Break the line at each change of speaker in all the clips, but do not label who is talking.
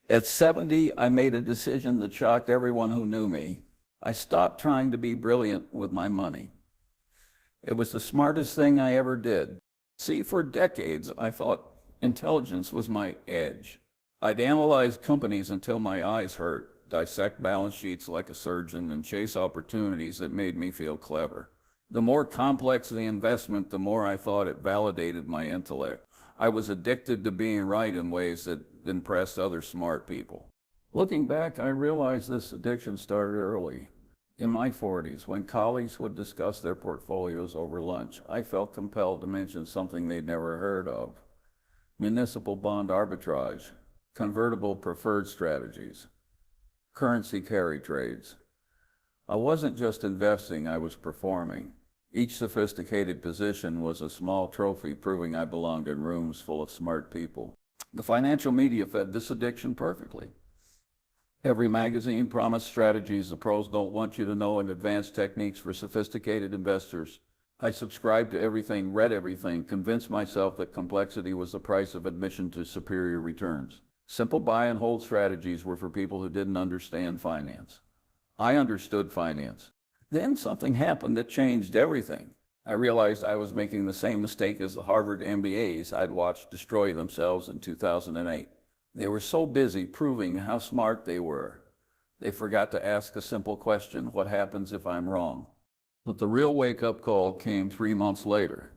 At 70, I made a decision that shocked everyone who knew me. I stopped trying to be brilliant with my money. It was the smartest thing I ever did. See, for decades, I thought intelligence was my edge. I'd analyze companies until my eyes hurt, dissect balance sheets like a surgeon, and chase opportunities that made me feel clever. The more complex the investment, the more I thought it validated my intellect. I was addicted to being right in ways that impressed other smart people. Looking back, I realized this addiction started early. In my 40s, when colleagues would discuss their portfolios over lunch, I felt compelled to mention something they'd never heard of: municipal bond arbitrage, convertible preferred strategies, currency carry trades. I wasn't just investing, I was performing. Each sophisticated position was a small trophy proving I belonged in rooms full of smart people. The financial media fed this addiction perfectly. Every magazine promised strategies the pros don't want you to know and advanced techniques for sophisticated investors. I subscribed to everything, read everything, convinced myself that complexity was the price of admission to superior returns. Simple buy and hold strategies were for people who didn't understand finance. I understood finance. Then something happened that changed everything. I realized I was making the same mistake as the Harvard MBAs I'd watched destroy themselves in 2008. They were so busy proving how smart they were, they forgot to ask a simple question: what happens if I'm wrong? But the real wake-up call came 3 months later,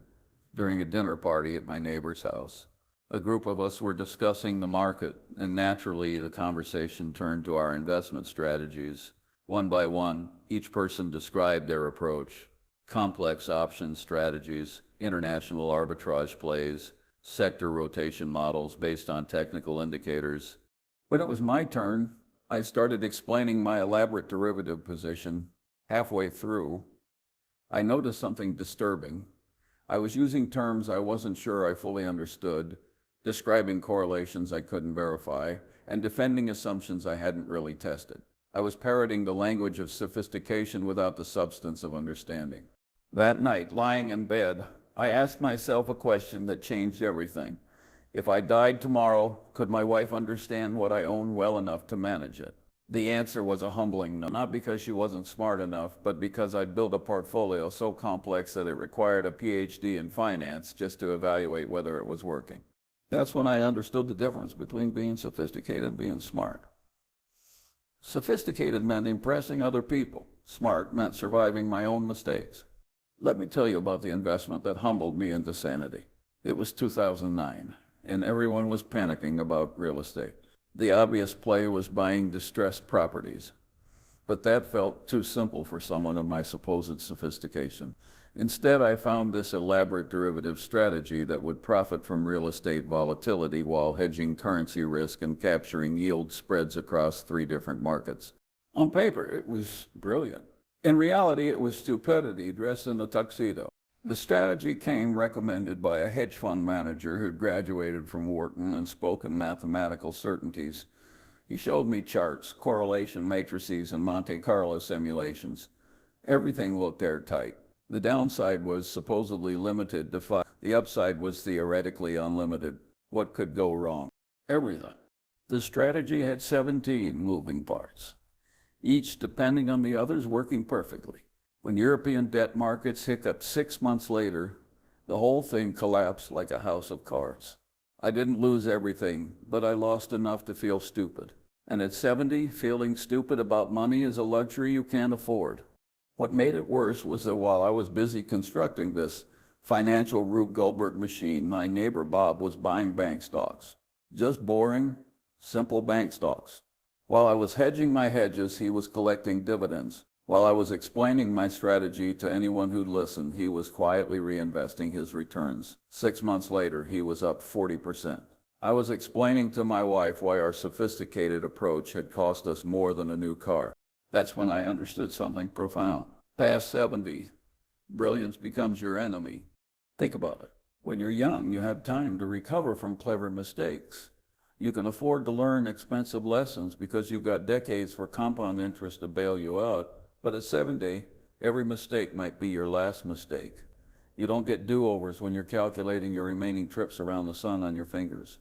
during a dinner party at my neighbor's house. A group of us were discussing the market, and naturally the conversation turned to our investment strategies. One by one, each person described their approach: complex option strategies, international arbitrage plays, sector rotation models based on technical indicators. When it was my turn, I started explaining my elaborate derivative position. Halfway through, I noticed something disturbing. I was using terms I wasn't sure I fully understood, describing correlations I couldn't verify, and defending assumptions I hadn't really tested. I was parroting the language of sophistication without the substance of understanding. That night, lying in bed, I asked myself a question that changed everything. If I died tomorrow, could my wife understand what I own well enough to manage it? The answer was a humbling no, not because she wasn't smart enough, but because I'd built a portfolio so complex that it required a PhD in finance just to evaluate whether it was working. That's when I understood the difference between being sophisticated and being smart. Sophisticated meant impressing other people. Smart meant surviving my own mistakes. Let me tell you about the investment that humbled me into sanity. It was 2009, and everyone was panicking about real estate. The obvious play was buying distressed properties, but that felt too simple for someone of my supposed sophistication. Instead, I found this elaborate derivative strategy that would profit from real estate volatility while hedging currency risk and capturing yield spreads across 3 different markets. On paper, it was brilliant. In reality, it was stupidity dressed in a tuxedo. The strategy came recommended by a hedge fund manager who'd graduated from Wharton and spoke in mathematical certainties. He showed me charts, correlation matrices, and Monte Carlo simulations. Everything looked airtight. The downside was supposedly limited to 5. The upside was theoretically unlimited. What could go wrong? Everything. The strategy had 17 moving parts, each depending on the others working perfectly. When European debt markets hiccuped 6 months later, the whole thing collapsed like a house of cards. I didn't lose everything, but I lost enough to feel stupid. And at 70, feeling stupid about money is a luxury you can't afford. What made it worse was that while I was busy constructing this financial Rube Goldberg machine, my neighbor Bob was buying bank stocks. Just boring, simple bank stocks. While I was hedging my hedges, he was collecting dividends. While I was explaining my strategy to anyone who'd listen, he was quietly reinvesting his returns. 6 months later, he was up 40%. I was explaining to my wife why our sophisticated approach had cost us more than a new car. That's when I understood something profound. Past 70, brilliance becomes your enemy. Think about it. When you're young, you have time to recover from clever mistakes. You can afford to learn expensive lessons because you've got decades for compound interest to bail you out. But at 70, every mistake might be your last mistake. You don't get do-overs when you're calculating your remaining trips around the sun on your fingers.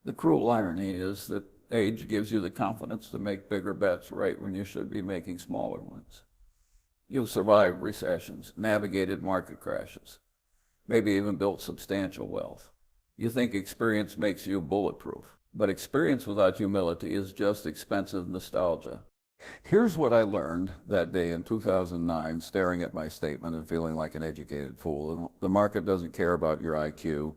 The cruel irony is that Age gives you the confidence to make bigger bets right when you should be making smaller ones. You've survived recessions, navigated market crashes, maybe even built substantial wealth. You think experience makes you bulletproof, but experience without humility is just expensive nostalgia. Here's what I learned that day in 2009, staring at my statement and feeling like an educated fool. The market doesn't care about your IQ.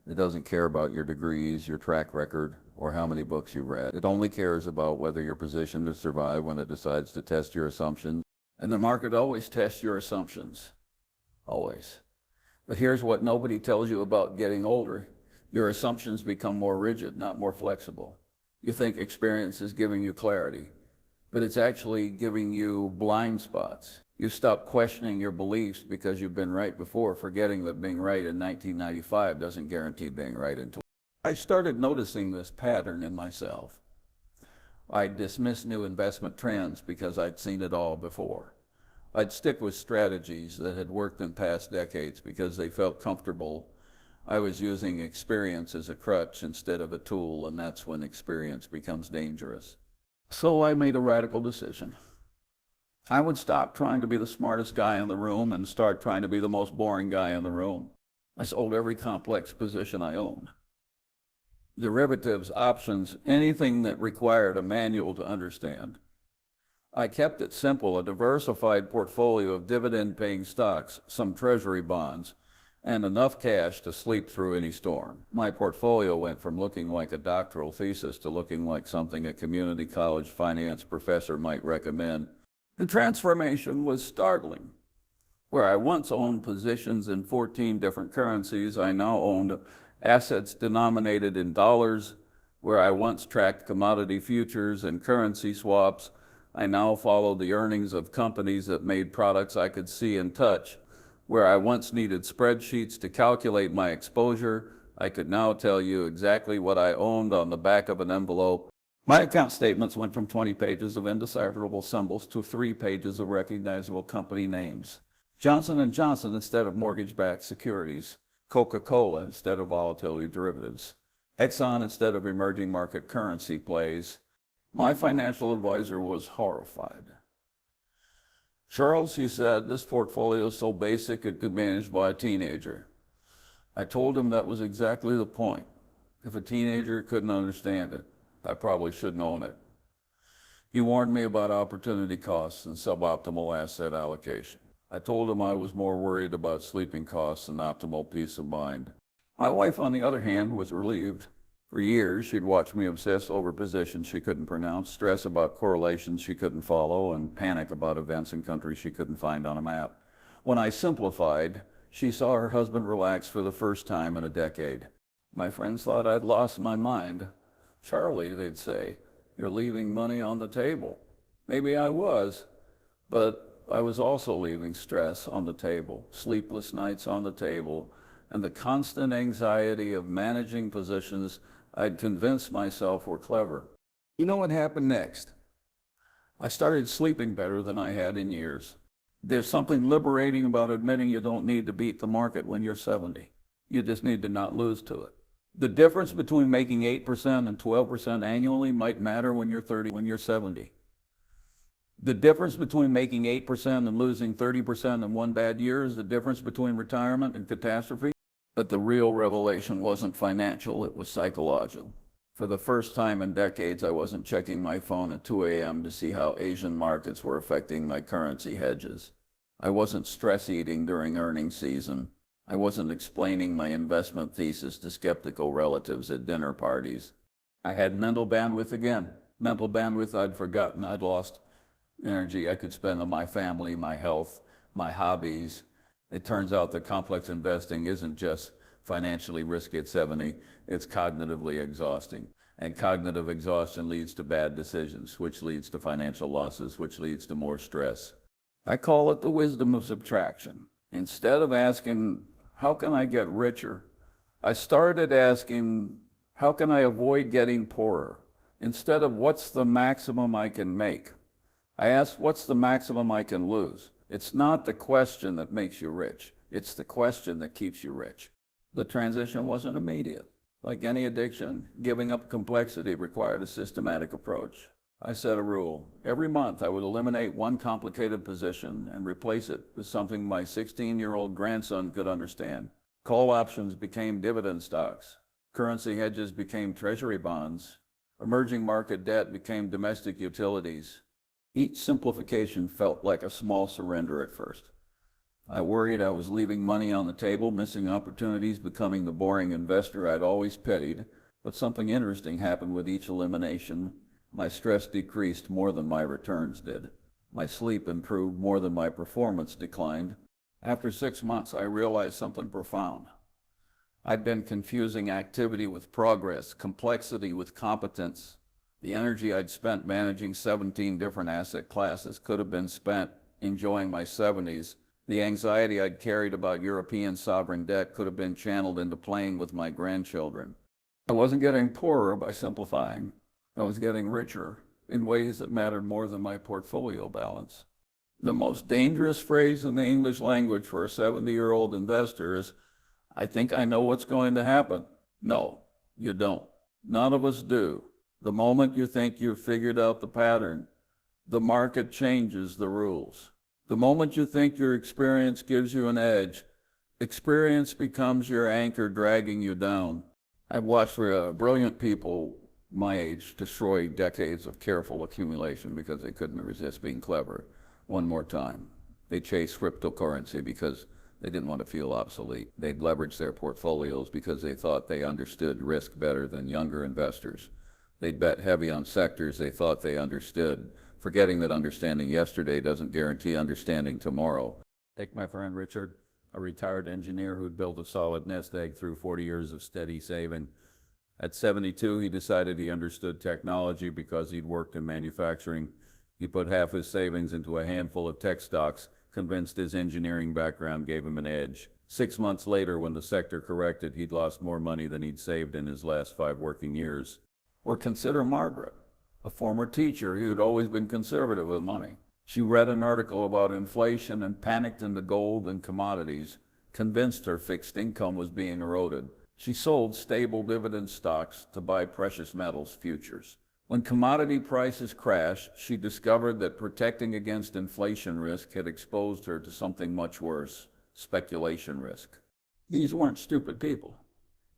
It doesn't care about your degrees, your track record, or how many books you've read. It only cares about whether you're positioned to survive when it decides to test your assumptions. And the market always tests your assumptions. Always. But here's what nobody tells you about getting older. Your assumptions become more rigid, not more flexible. You think experience is giving you clarity, but it's actually giving you blind spots. You stop questioning your beliefs because you've been right before, forgetting that being right in 1995 doesn't guarantee being right in 20. I started noticing this pattern in myself. I'd dismiss new investment trends because I'd seen it all before. I'd stick with strategies that had worked in past decades because they felt comfortable. I was using experience as a crutch instead of a tool, and that's when experience becomes dangerous. So I made a radical decision. I would stop trying to be the smartest guy in the room and start trying to be the most boring guy in the room. I sold every complex position I owned. Derivatives, options, anything that required a manual to understand. I kept it simple, a diversified portfolio of dividend-paying stocks, some treasury bonds, and enough cash to sleep through any storm. My portfolio went from looking like a doctoral thesis to looking like something a community college finance professor might recommend. The transformation was startling. Where I once owned positions in 14 different currencies, I now owned assets denominated in dollars. Where I once tracked commodity futures and currency swaps, I now follow the earnings of companies that made products I could see and touch. Where I once needed spreadsheets to calculate my exposure, I could now tell you exactly what I owned on the back of an envelope. My account statements went from 20 pages of indecipherable symbols to 3 pages of recognizable company names. Johnson & Johnson instead of mortgage-backed securities. Coca-Cola instead of volatility derivatives. Exxon instead of emerging market currency plays. My financial advisor was horrified. Charles, he said, this portfolio is so basic it could be managed by a teenager. I told him that was exactly the point. If a teenager couldn't understand it, I probably shouldn't own it. He warned me about opportunity costs and suboptimal asset allocation. I told him I was more worried about sleeping costs and optimal peace of mind. My wife, on the other hand, was relieved. For years, she'd watch me obsess over positions she couldn't pronounce, stress about correlations she couldn't follow, and panic about events in countries she couldn't find on a map. When I simplified, she saw her husband relax for the first time in a decade. My friends thought I'd lost my mind. Charlie, they'd say, you're leaving money on the table. Maybe I was, but I was also leaving stress on the table, sleepless nights on the table, and the constant anxiety of managing positions I'd convinced myself were clever. You know what happened next? I started sleeping better than I had in years. There's something liberating about admitting you don't need to beat the market when you're 70. You just need to not lose to it. The difference between making 8% and 12% annually might matter when you're 30, when you're 70. The difference between making 8% and losing 30% in one bad year is the difference between retirement and catastrophe. But the real revelation wasn't financial, it was psychological. For the first time in decades, I wasn't checking my phone at 2 a.m. to see how Asian markets were affecting my currency hedges. I wasn't stress eating during earnings season. I wasn't explaining my investment thesis to skeptical relatives at dinner parties. I had mental bandwidth again. Mental bandwidth I'd forgotten. I'd lost energy I could spend on my family, my health, my hobbies. It turns out that complex investing isn't just financially risky at 70, it's cognitively exhausting. And cognitive exhaustion leads to bad decisions, which leads to financial losses, which leads to more stress. I call it the wisdom of subtraction. Instead of asking, how can I get richer? I started asking, how can I avoid getting poorer? Instead of what's the maximum I can make? I asked, what's the maximum I can lose? It's not the question that makes you rich. It's the question that keeps you rich. The transition wasn't immediate. Like any addiction, giving up complexity required a systematic approach. I set a rule. Every month I would eliminate one complicated position and replace it with something my 16-year-old grandson could understand. Call options became dividend stocks. Currency hedges became treasury bonds. Emerging market debt became domestic utilities. Each simplification felt like a small surrender at first. I worried I was leaving money on the table, missing opportunities, becoming the boring investor I'd always pitied. But something interesting happened with each elimination. My stress decreased more than my returns did. My sleep improved more than my performance declined. After 6 months, I realized something profound. I'd been confusing activity with progress, complexity with competence. The energy I'd spent managing 17 different asset classes could have been spent enjoying my 70s. The anxiety I'd carried about European sovereign debt could have been channeled into playing with my grandchildren. I wasn't getting poorer by simplifying. I was getting richer in ways that mattered more than my portfolio balance. The most dangerous phrase in the English language for a 70-year-old investor is, "I think I know what's going to happen." No, you don't. None of us do. The moment you think you've figured out the pattern, the market changes the rules. The moment you think your experience gives you an edge, experience becomes your anchor dragging you down. I've watched brilliant people my age destroy decades of careful accumulation because they couldn't resist being clever. One more time. They chased cryptocurrency because they didn't want to feel obsolete. They'd leverage their portfolios because they thought they understood risk better than younger investors. They'd bet heavy on sectors they thought they understood, forgetting that understanding yesterday doesn't guarantee understanding tomorrow. Take my friend Richard, a retired engineer who'd built a solid nest egg through 40 years of steady saving. At 72, he decided he understood technology because he'd worked in manufacturing. He put half his savings into a handful of tech stocks, convinced his engineering background gave him an edge. 6 months later, when the sector corrected, he'd lost more money than he'd saved in his last 5 working years. Or consider Margaret, a former teacher who'd always been conservative with money. She read an article about inflation and panicked into gold and commodities, convinced her fixed income was being eroded. She sold stable dividend stocks to buy precious metals futures. When commodity prices crashed, she discovered that protecting against inflation risk had exposed her to something much worse, speculation risk. These weren't stupid people.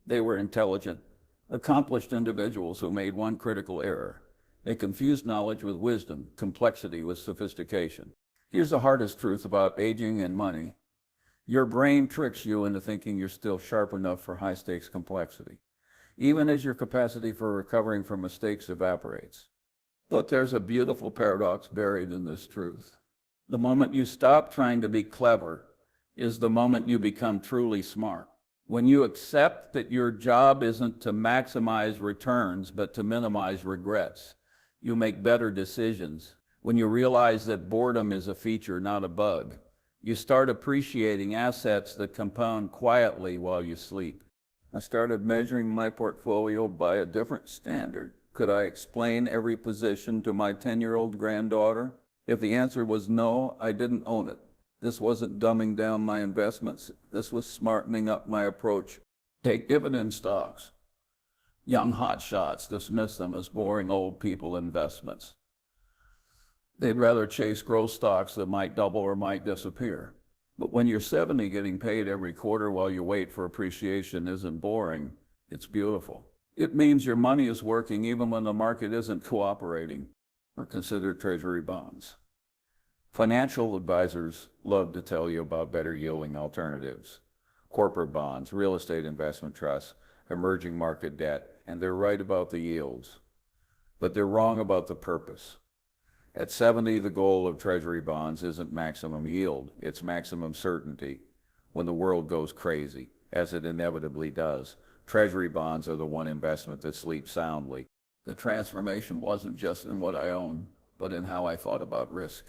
They were intelligent, accomplished individuals who made one critical error. They confused knowledge with wisdom, complexity with sophistication. Here's the hardest truth about aging and money. Your brain tricks you into thinking you're still sharp enough for high-stakes complexity, even as your capacity for recovering from mistakes evaporates. But there's a beautiful paradox buried in this truth. The moment you stop trying to be clever is the moment you become truly smart. When you accept that your job isn't to maximize returns, but to minimize regrets, you make better decisions. When you realize that boredom is a feature, not a bug, you start appreciating assets that compound quietly while you sleep. I started measuring my portfolio by a different standard. Could I explain every position to my 10-year-old granddaughter? If the answer was no, I didn't own it. This wasn't dumbing down my investments. This was smartening up my approach. Take dividend stocks. Young hotshots dismiss them as boring old people investments. They'd rather chase growth stocks that might double or might disappear. But when you're 70, getting paid every quarter while you wait for appreciation isn't boring. It's beautiful. It means your money is working even when the market isn't cooperating. Or consider treasury bonds. Financial advisors love to tell you about better yielding alternatives. Corporate bonds, real estate investment trusts, emerging market debt, and they're right about the yields. But they're wrong about the purpose. At 70, the goal of treasury bonds isn't maximum yield, it's maximum certainty. When the world goes crazy, as it inevitably does, treasury bonds are the one investment that sleeps soundly. The transformation wasn't just in what I own, but in how I thought about risk.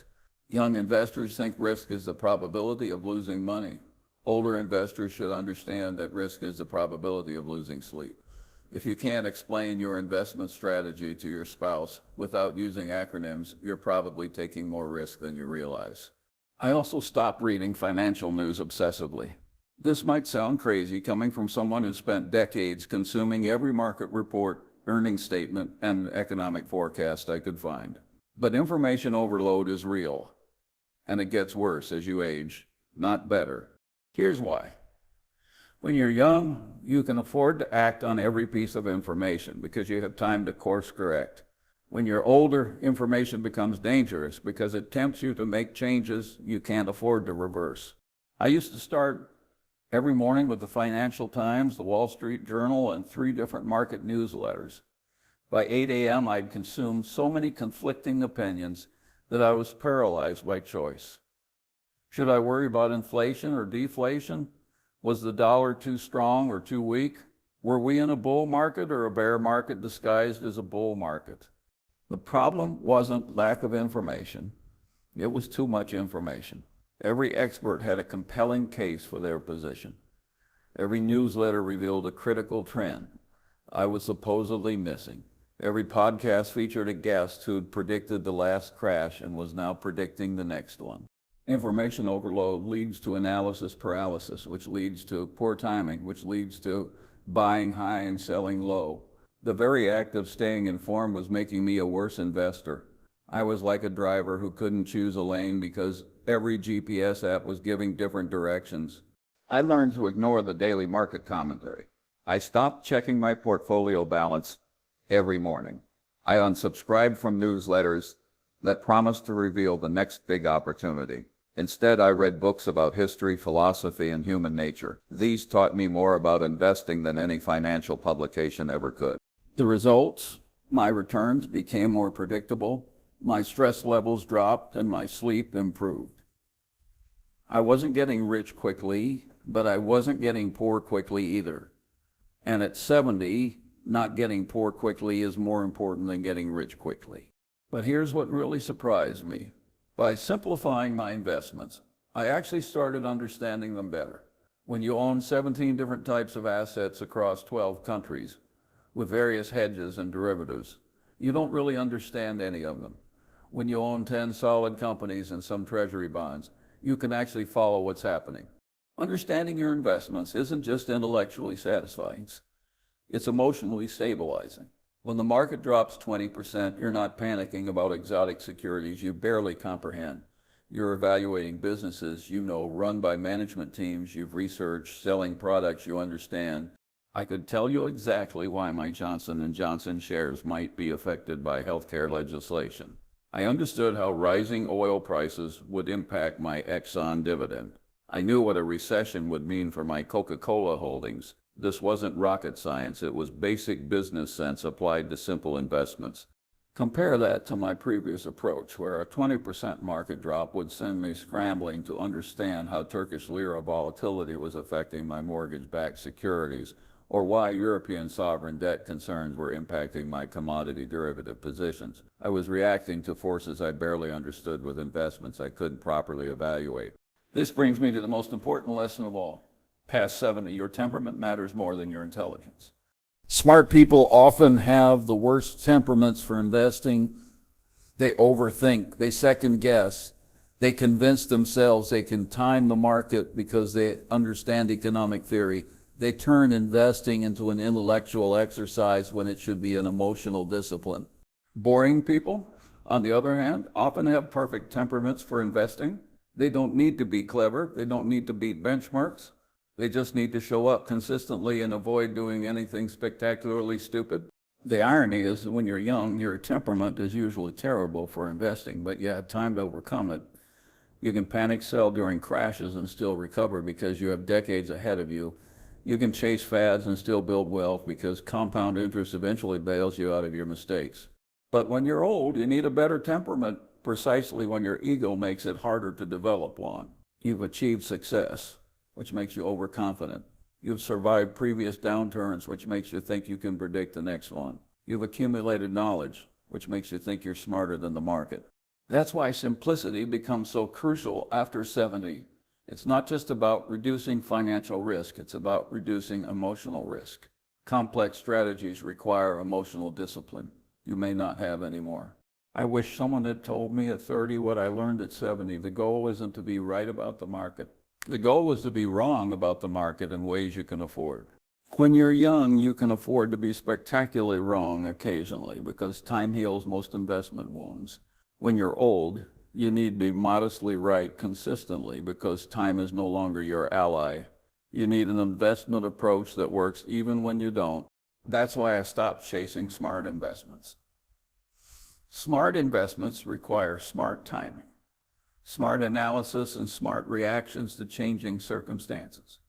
Young investors think risk is the probability of losing money. Older investors should understand that risk is the probability of losing sleep. If you can't explain your investment strategy to your spouse without using acronyms, you're probably taking more risk than you realize. I also stopped reading financial news obsessively. This might sound crazy coming from someone who spent decades consuming every market report, earnings statement, and economic forecast I could find. But information overload is real, and it gets worse as you age, not better. Here's why. When you're young, you can afford to act on every piece of information because you have time to course correct. When you're older, information becomes dangerous because it tempts you to make changes you can't afford to reverse. I used to start every morning with the Financial Times, the Wall Street Journal, and 3 different market newsletters. By 8 a.m., I'd consumed so many conflicting opinions that I was paralyzed by choice. Should I worry about inflation or deflation? Was the dollar too strong or too weak? Were we in a bull market or a bear market disguised as a bull market? The problem wasn't lack of information. It was too much information. Every expert had a compelling case for their position. Every newsletter revealed a critical trend I was supposedly missing. Every podcast featured a guest who'd predicted the last crash and was now predicting the next one. Information overload leads to analysis paralysis, which leads to poor timing, which leads to buying high and selling low. The very act of staying informed was making me a worse investor. I was like a driver who couldn't choose a lane because every GPS app was giving different directions. I learned to ignore the daily market commentary. I stopped checking my portfolio balance every morning. I unsubscribed from newsletters that promised to reveal the next big opportunity. Instead, I read books about history, philosophy, and human nature. These taught me more about investing than any financial publication ever could. The results, my returns became more predictable, my stress levels dropped, and my sleep improved. I wasn't getting rich quickly, but I wasn't getting poor quickly either. And at 70, not getting poor quickly is more important than getting rich quickly. But here's what really surprised me. By simplifying my investments, I actually started understanding them better. When you own 17 different types of assets across 12 countries with various hedges and derivatives, you don't really understand any of them. When you own 10 solid companies and some treasury bonds, you can actually follow what's happening. Understanding your investments isn't just intellectually satisfying, it's emotionally stabilizing. When the market drops 20%, you're not panicking about exotic securities you barely comprehend. You're evaluating businesses you know run by management teams you've researched, selling products you understand. I could tell you exactly why my Johnson & Johnson shares might be affected by healthcare legislation. I understood how rising oil prices would impact my Exxon dividend. I knew what a recession would mean for my Coca-Cola holdings. This wasn't rocket science, it was basic business sense applied to simple investments. Compare that to my previous approach, where a 20% market drop would send me scrambling to understand how Turkish lira volatility was affecting my mortgage-backed securities, or why European sovereign debt concerns were impacting my commodity derivative positions. I was reacting to forces I barely understood with investments I couldn't properly evaluate. This brings me to the most important lesson of all. Past 70, your temperament matters more than your intelligence. Smart people often have the worst temperaments for investing. They overthink, they second guess, they convince themselves they can time the market because they understand economic theory. They turn investing into an intellectual exercise when it should be an emotional discipline. Boring people, on the other hand, often have perfect temperaments for investing. They don't need to be clever, they don't need to beat benchmarks. They just need to show up consistently and avoid doing anything spectacularly stupid. The irony is that when you're young, your temperament is usually terrible for investing, but you have time to overcome it. You can panic sell during crashes and still recover because you have decades ahead of you. You can chase fads and still build wealth because compound interest eventually bails you out of your mistakes. But when you're old, you need a better temperament precisely when your ego makes it harder to develop one. You've achieved success, which makes you overconfident. You've survived previous downturns, which makes you think you can predict the next one. You've accumulated knowledge, which makes you think you're smarter than the market. That's why simplicity becomes so crucial after 70. It's not just about reducing financial risk, it's about reducing emotional risk. Complex strategies require emotional discipline you may not have anymore. I wish someone had told me at 30 what I learned at 70. The goal isn't to be right about the market. The goal is to be wrong about the market in ways you can afford. When you're young, you can afford to be spectacularly wrong occasionally because time heals most investment wounds. When you're old, you need to be modestly right consistently because time is no longer your ally. You need an investment approach that works even when you don't. That's why I stopped chasing smart investments. Smart investments require smart timing, smart analysis, and smart reactions to changing circumstances.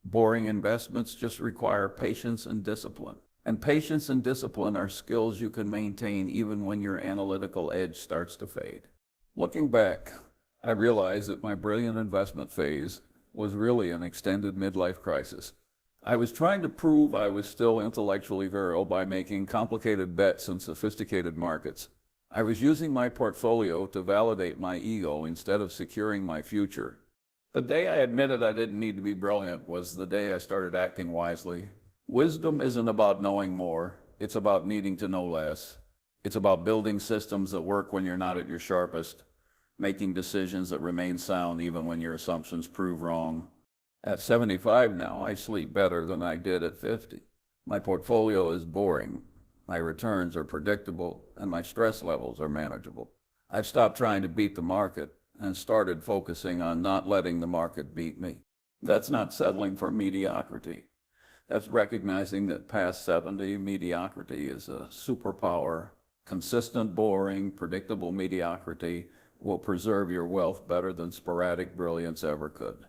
Boring investments just require patience and discipline. And patience and discipline are skills you can maintain even when your analytical edge starts to fade. Looking back, I realized that my brilliant investment phase was really an extended midlife crisis. I was trying to prove I was still intellectually virile by making complicated bets in sophisticated markets. I was using my portfolio to validate my ego instead of securing my future. The day I admitted I didn't need to be brilliant was the day I started acting wisely. Wisdom isn't about knowing more, it's about needing to know less. It's about building systems that work when you're not at your sharpest, making decisions that remain sound even when your assumptions prove wrong. At 75 now, I sleep better than I did at 50. My portfolio is boring, my returns are predictable, and my stress levels are manageable. I've stopped trying to beat the market and started focusing on not letting the market beat me. That's not settling for mediocrity. That's recognizing that past 70 mediocrity is a superpower. Consistent, boring, predictable mediocrity will preserve your wealth better than sporadic brilliance ever could.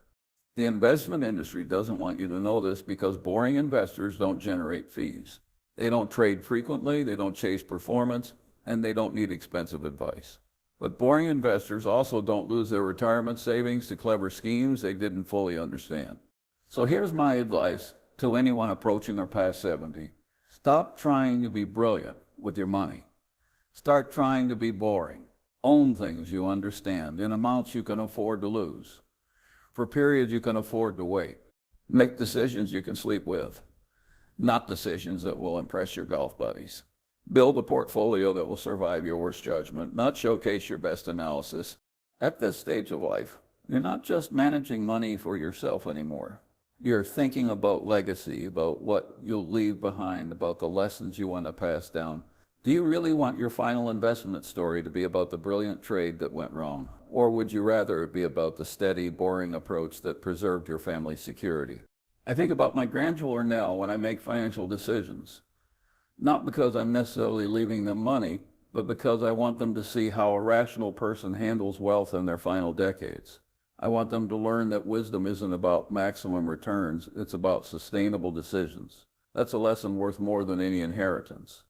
The investment industry doesn't want you to know this because boring investors don't generate fees. They don't trade frequently, they don't chase performance, and they don't need expensive advice. But boring investors also don't lose their retirement savings to clever schemes they didn't fully understand. So here's my advice to anyone approaching or past 70. Stop trying to be brilliant with your money. Start trying to be boring. Own things you understand in amounts you can afford to lose, for periods you can afford to wait. Make decisions you can sleep with, not decisions that will impress your golf buddies. Build a portfolio that will survive your worst judgment, not showcase your best analysis. At this stage of life, you're not just managing money for yourself anymore. You're thinking about legacy, about what you'll leave behind, about the lessons you want to pass down. Do you really want your final investment story to be about the brilliant trade that went wrong? Or would you rather it be about the steady, boring approach that preserved your family's security? I think about my grandchildren now when I make financial decisions. Not because I'm necessarily leaving them money, but because I want them to see how a rational person handles wealth in their final decades. I want them to learn that wisdom isn't about maximum returns, it's about sustainable decisions. That's a lesson worth more than any inheritance.